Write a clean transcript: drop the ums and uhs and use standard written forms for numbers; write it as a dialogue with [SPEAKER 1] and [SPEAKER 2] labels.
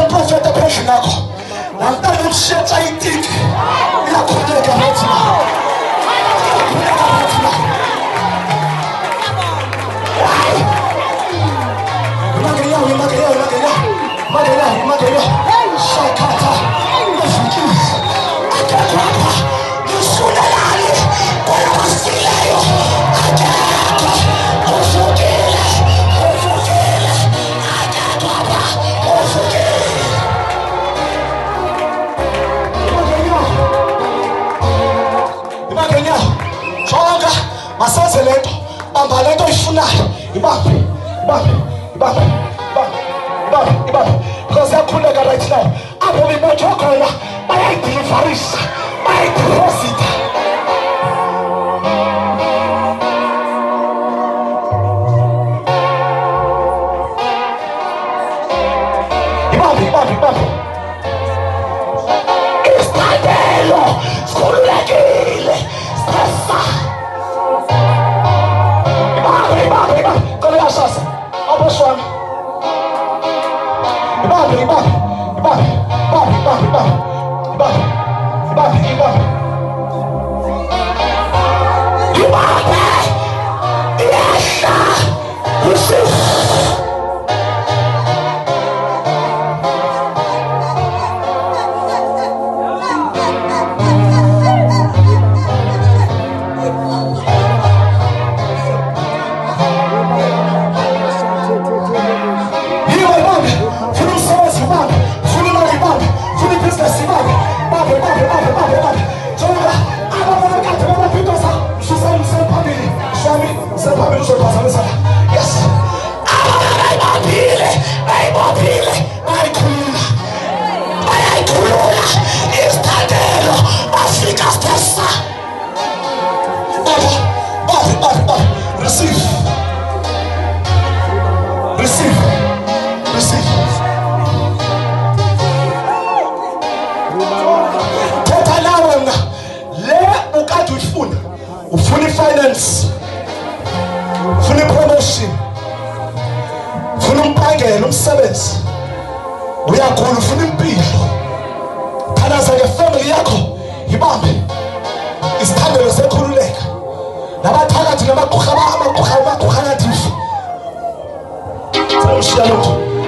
[SPEAKER 1] Profeta passion nako namtaka kusheta itiki ila kujenga hatima magaya shakata akakwapa usunalali kwa wasilayo akaka usukile akakwapa usukile Chonga masaze lento bamba lento ifunayo ibambe because yakhuleka right now abo bimothokhona bayayideliverisa bayayideposita ibambe istandelo sikhululekile sasa ibambe kolea sasa aboswami ibambe yesha receive yes. Receive. Ufuna finance, ufuna promotion, ufuna umpangelo umsebenzi, uyakhula ufuna impilo, phalaza ngefamily yakho ibambe isithandelo sekhululeka nabathakathi namakukhanathi umshiyalo